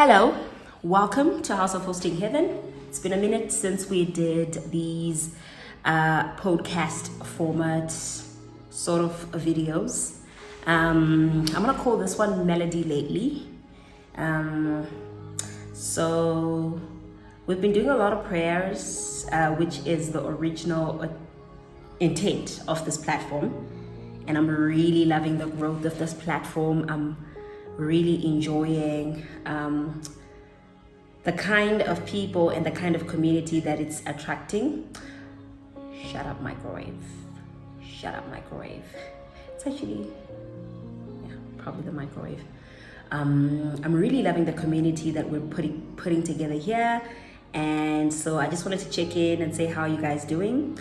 Hello, welcome to House of Hosting Heaven. It's been a minute since we did these podcast format sort of videos. I'm gonna call this one Melody Lately. So we've been doing a lot of prayers, which is the original intent of this platform. And I'm really loving the growth of this platform. I'm really enjoying the kind of people and the kind of community that it's attracting. Shut up, microwave. It's actually, probably the microwave. I'm really loving the community that we're putting together here. And so I just wanted to check in and say how you guys doing.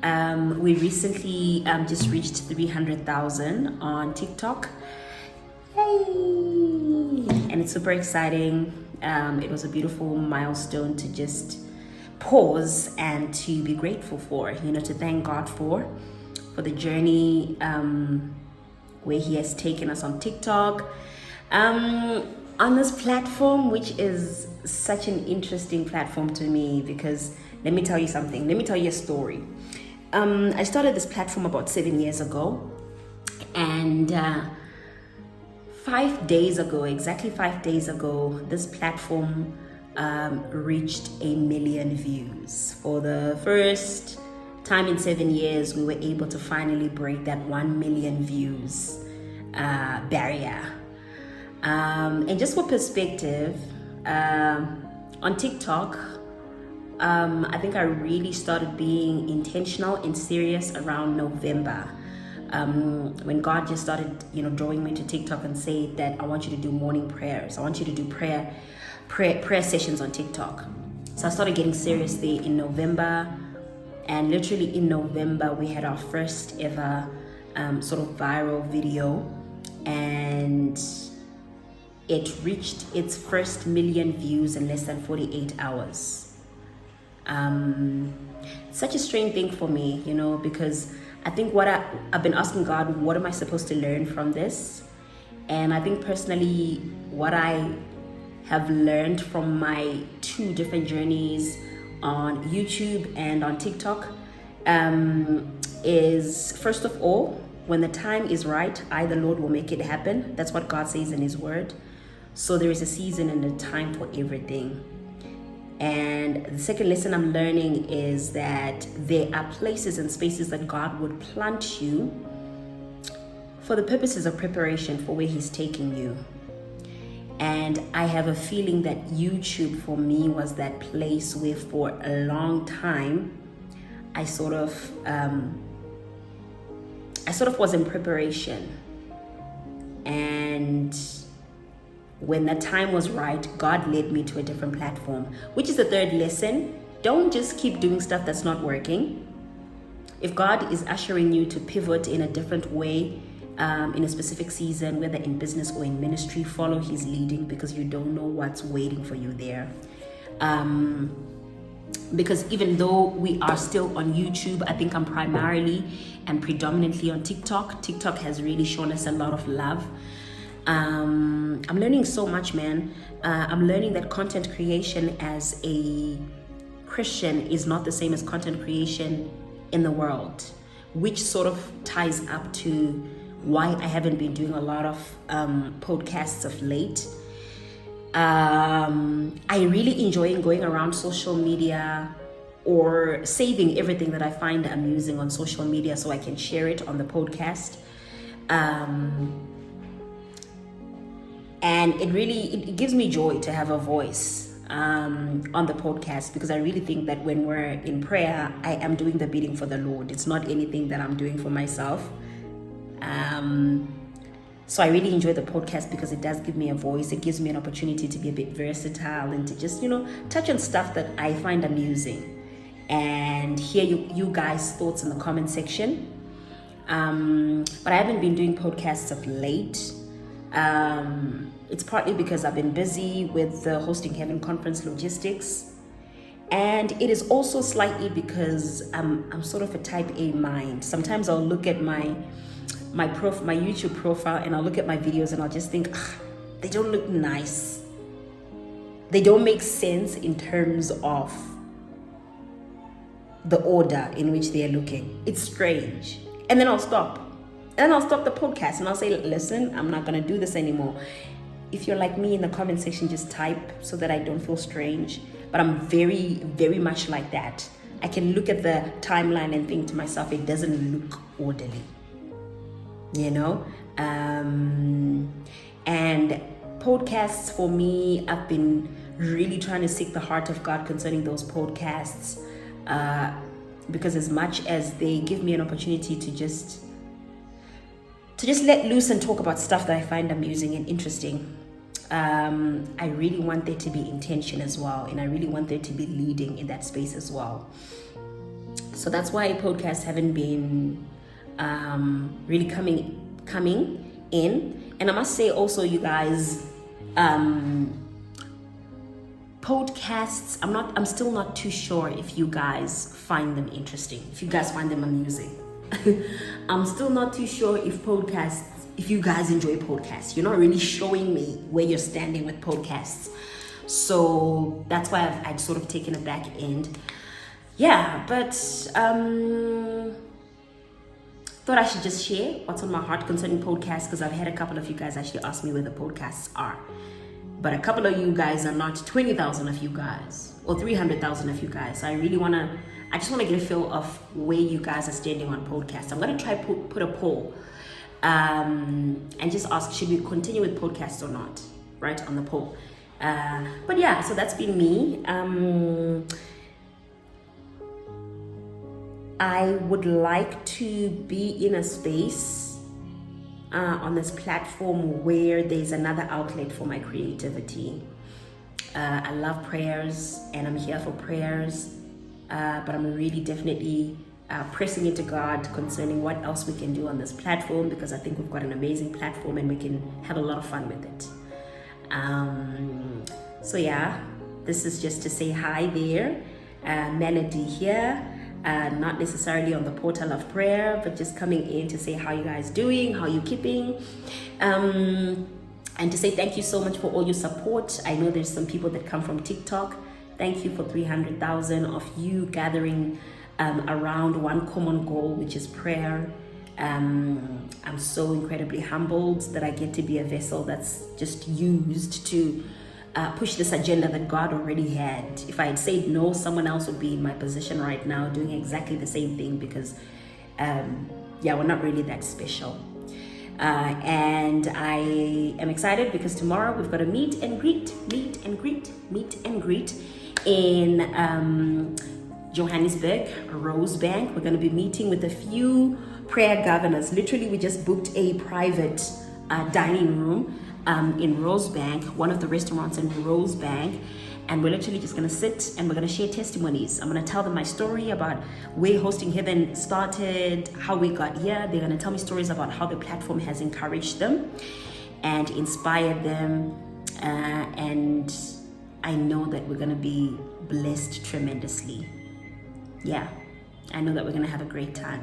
We recently just reached 300,000 on TikTok. Yay! And it's super exciting. It was a beautiful milestone to just pause and to be grateful for, to thank God for the journey where He has taken us on TikTok. On this platform, which is such an interesting platform to me, because let me tell you something. Let me tell you a story. I started this platform about 7 years ago, and 5 days ago, exactly 5 days ago, this platform reached 1 million views. For the first time in 7 years, we were able to finally break that 1 million views barrier. And just for perspective, on TikTok, I think I really started being intentional and serious around November. When God just started, drawing me to TikTok and say that I want you to do morning prayers. I want you to do prayer sessions on TikTok. So I started getting serious there in November, and literally in November we had our first ever sort of viral video, and it reached its first 1 million views in less than 48 hours. Such a strange thing for me, because I think I've been asking God, what am I supposed to learn from this? And I think personally, what I have learned from my 2 different journeys on YouTube and on TikTok is, first of all, when the time is right, the Lord will make it happen. That's what God says in His word. So there is a season and a time for everything. And the second lesson I'm learning is that there are places and spaces that God would plant you for the purposes of preparation for where He's taking you. And I have a feeling that YouTube for me was that place where for a long time I sort of was in preparation. And when the time was right, God led me to a different platform, which is the third lesson. Don't just keep doing stuff that's not working. If God is ushering you to pivot in a different way, in a specific season, whether in business or in ministry, follow His leading, because you don't know what's waiting for you there. Because even though we are still on YouTube, I think I'm primarily and predominantly on TikTok. TikTok has really shown us a lot of love. I'm learning so much, man. I'm learning that content creation as a Christian is not the same as content creation in the world, which sort of ties up to why I haven't been doing a lot of podcasts of late. I really enjoy going around social media or saving everything that I find amusing on social media so I can share it on the podcast. And it gives me joy to have a voice on the podcast, because I really think that when we're in prayer, I am doing the bidding for the Lord. It's not anything that I'm doing for myself. So I really enjoy the podcast because it does give me a voice. It gives me an opportunity to be a bit versatile and to just, touch on stuff that I find amusing and hear you guys' thoughts in the comment section. But I haven't been doing podcasts of late. It's partly because I've been busy with the Hosting Heaven conference logistics, and it is also slightly because I'm sort of a type A mind. Sometimes I'll look at my YouTube profile and I'll look at my videos and I'll just think, they don't look nice. they don't make sense in terms of the order in which they are looking. It's strange. And then I'll stop. And then I'll stop the podcast and I'll say, listen, I'm not going to do this anymore. If you're like me, in the comment section, just type so that I don't feel strange. But I'm very, very much like that. I can look at the timeline and think to myself, it doesn't look orderly. You know? And podcasts for me, I've been really trying to seek the heart of God concerning those podcasts. Because as much as they give me an opportunity to just let loose and talk about stuff that I find amusing and interesting, I really want there to be intention as well, and I really want there to be leading in that space as well. So that's why podcasts haven't been really coming in. And I must say also, you guys, podcasts, I'm still not too sure if you guys find them interesting, if you guys find them amusing. I'm still not too sure if you guys enjoy podcasts. You're not really showing me where you're standing with podcasts. So that's why I've sort of taken a back end. Yeah, but thought I should just share what's on my heart concerning podcasts, because I've had a couple of you guys actually ask me where the podcasts are. But a couple of you guys are not 20,000 of you guys or 300,000 of you guys. So I just want to get a feel of where you guys are standing on podcasts. I'm going to try put a poll and just ask, should we continue with podcasts or not, right, on the poll. But yeah, so that's been me. I would like to be in a space on this platform where there's another outlet for my creativity. I love prayers and I'm here for prayers, but I'm really definitely pressing into God concerning what else we can do on this platform, because I think we've got an amazing platform and we can have a lot of fun with it. So yeah, this is just to say hi there. Melody here. Not necessarily on the portal of prayer, but just coming in to say how you guys doing, how you keeping, and to say thank you so much for all your support. I know there's some people that come from TikTok. Thank you for 300,000 of you gathering around one common goal, which is prayer. I'm so incredibly humbled that I get to be a vessel that's just used to push this agenda that God already had. If I had said no, someone else would be in my position right now doing exactly the same thing, because we're not really that special. And I am excited because tomorrow we've got a meet and greet in Johannesburg, Rosebank. We're going to be meeting with a few prayer governors. Literally, we just booked a private dining room in Rosebank, one of the restaurants in Rosebank, and we're literally just going to sit and we're going to share testimonies. I'm going to tell them my story about where Hosting Heaven started, how we got here. They're going to tell me stories about how the platform has encouraged them and inspired them, and I know that we're going to be blessed tremendously. Yeah, I know that we're going to have a great time.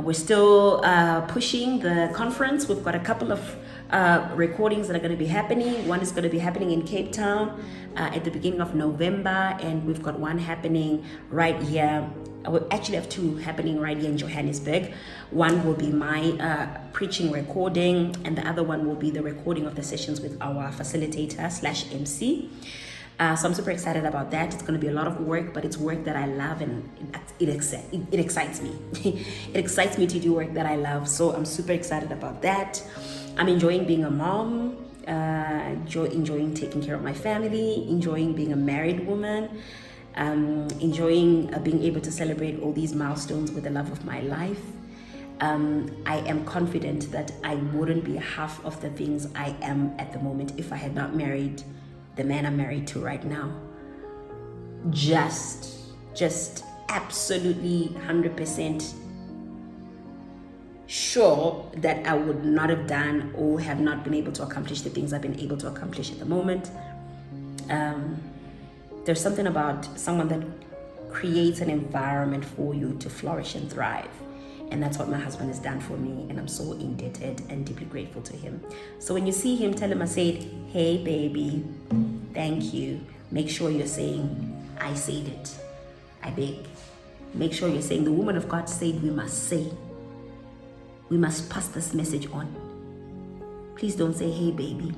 We're still pushing the conference. We've got a couple of recordings that are going to be happening. One is going to be happening in Cape Town at the beginning of November, and we've got one happening right here. We actually have two happening right here in Johannesburg. One will be my preaching recording, and the other one will be the recording of the sessions with our facilitator/MC. So I'm super excited about that. It's going to be a lot of work, but it's work that I love, and it excites me. It excites me to do work that I love. So I'm super excited about that. I'm enjoying being a mom, enjoying taking care of my family, enjoying being a married woman, enjoying being able to celebrate all these milestones with the love of my life. I am confident that I wouldn't be half of the things I am at the moment if I had not married the man I'm married to right now. Just absolutely 100% sure that I would not have done or have not been able to accomplish the things I've been able to accomplish at the moment. There's something about someone that creates an environment for you to flourish and thrive. And that's what my husband has done for me, and I'm so indebted and deeply grateful to him. So when you see him, tell him I said, hey baby, Thank you. Make sure you're saying, I said it. I beg. Make sure you're saying, the woman of God said we must say. We must pass this message on. Please don't say, hey baby,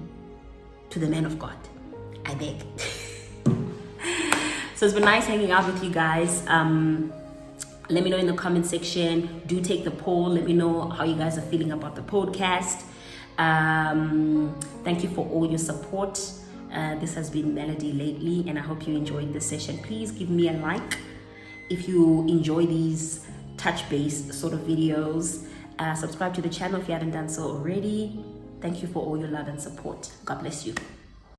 to the man of God. I beg. So it's been nice hanging out with you guys. Let me know in the comment section. Do take the poll. Let me know how you guys are feeling about the podcast. Thank you for all your support. This has been Melody lately, and I hope you enjoyed this session. Please give me a like if you enjoy these touch-based sort of videos. Subscribe to the channel if you haven't done so already. Thank you for all your love and support. God bless you.